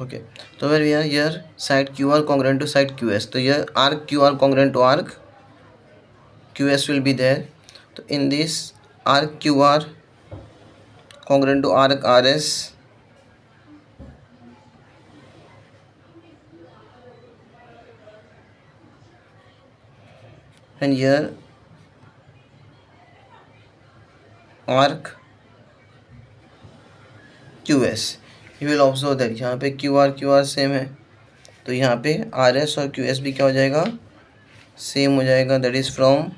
Okay, so where we are here, side QR congruent to side QS. So here arc QR congruent to arc QS will be there. So in this arc QR congruent to arc RS, and here arc QS. You will observe that यहाँ पे QR same है, तो यहाँ पे RS और QS भी क्या हो जाएगा, सेम हो जाएगा. That is from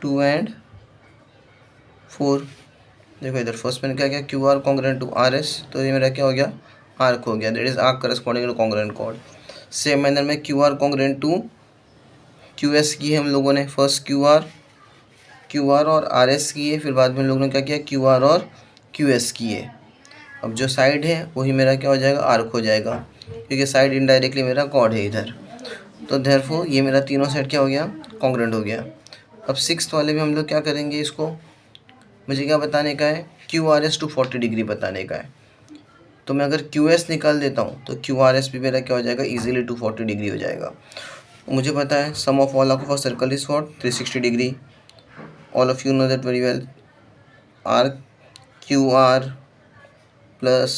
2 and 4. देखो इधर फर्स्ट मैंने क्या किया, QR कॉन्ग्रेंट टू RS, तो ये मेरा क्या हो गया, आर्क हो गया. That is arc corresponding to congruent chord. Same manner में QR कॉन्ग्रेंट टू QS की है हम लोगों ने, फर्स्ट QR और RS की है, फिर बाद में हम लोगों ने क्या किया, QR और QS की है. अब जो साइड है वही मेरा क्या हो जाएगा, आर्क हो जाएगा, क्योंकि साइड इनडायरेक्टली मेरा कॉर्ड है इधर. तो देयरफॉर ये मेरा तीनों साइड क्या हो गया, कॉन्ग्रेंट हो गया. अब सिक्स्थ वाले में हम लोग क्या करेंगे, इसको मुझे क्या बताने का है, QRS टू 40 डिग्री बताने का है. तो मैं अगर QS निकाल देता हूँ तो QRS भी मेरा क्या हो जाएगा, इजीली 240 डिग्री हो जाएगा. मुझे पता है sum of all of a circle is what, 360 degree. All of you know that very well. Arc QR plus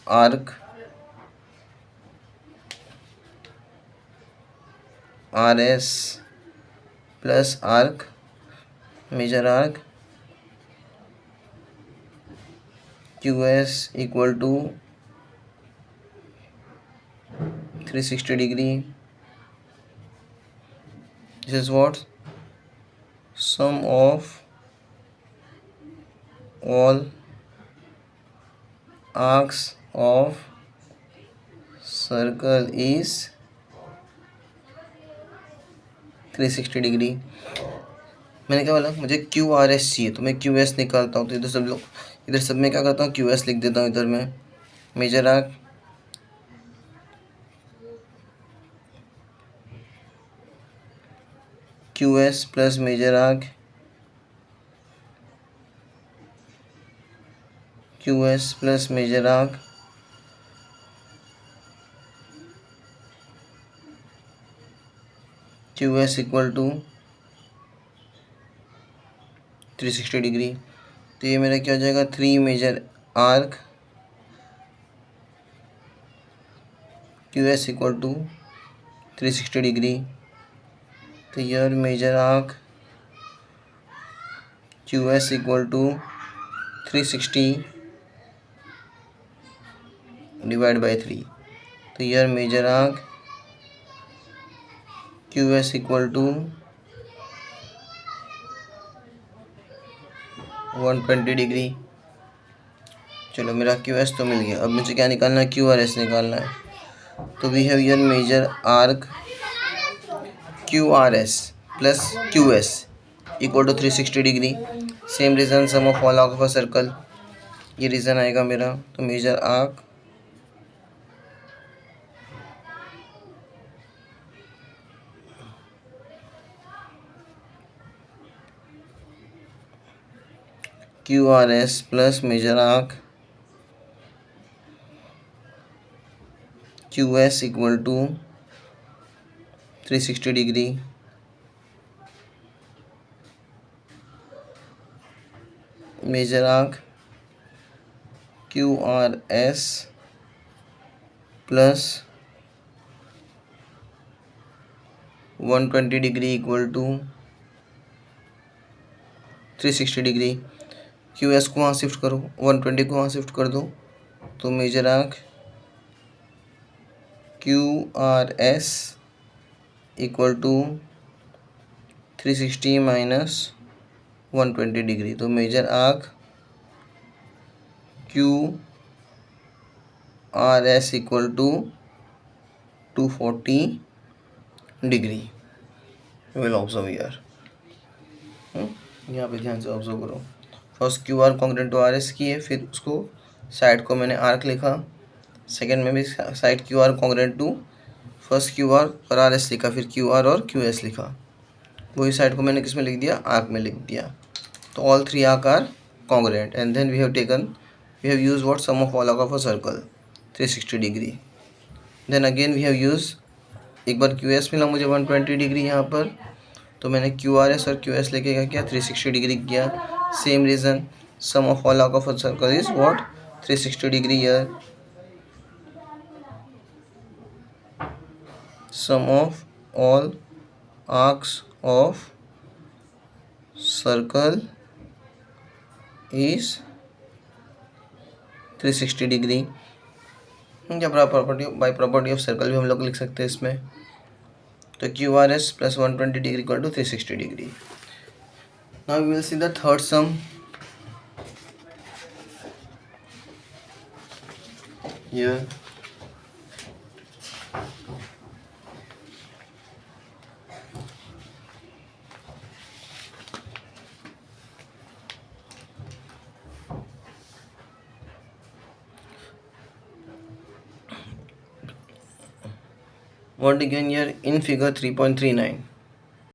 arc RS plus arc major arc QS equal to 360 degree. This is what, sum of all arcs of circle is 360 degree. मैंने क्या बोला, मुझे QRS चाहिए, तो मैं QS निकालता हूँ. तो इधर सब में क्या करता हूँ, QS लिख देता हूँ. इधर में major arc QS plus major arc QS plus major arc QS equal to 360 degree. तो ये मेरा क्या हो जाएगा, 3 major arc QS equal to 360 degree. तो your major arc QS equal to 360 divide by 3. तो your major arc QS equal to 120 degree. चलो मेरा QS तो मिल गया. अब मुझे क्या निकालना है, QRS निकालना है. तो we have your major arc QRS plus QS equal to 360 degree. Same reason, sum of all arc of a circle, ये रीज़न आएगा मेरा. तो major arc QRS plus major arc QS equal to 360 degree. Major arc QRS plus 120 degree equal to 360 degree. QS को वहाँ shift करो, 120 को वहाँ shift कर दो. तो major arc QRS equal to 360 minus 120 degree. तो major arc QRS equal to 240 degree. Will observe यार, यहाँ पे ध्यान से ऑब्जर्व करो. First QR congruent to RS की है, फिर उसको साइड को मैंने आर्क लिखा. सेकंड में भी side QR congruent to first QR और RS लिखा, फिर QR और QS लिखा. वही साइड को मैंने किस में लिख दिया, आर्क में लिख दिया. तो all 3 arc are congruent and then we have taken we have used what? Sum of all arc of a circle, 360 degree. Then again we have used, एक बार QS मिला मुझे 120 डिग्री यहाँ पर, तो मैंने QRS और QS लेके क्या किया? 360 डिग्री किया. Same reason, sum of all arc of a circle is what? 360 degree here. Sum of all arcs of circle is 360 degree. या बाई प्रॉपर्टी ऑफ सर्कल भी हम लोग लिख सकते हैं इसमें. तो QRS plus 120 degree equal to 360 degree. Now we will see the third sum. Here what again here in figure 3.39,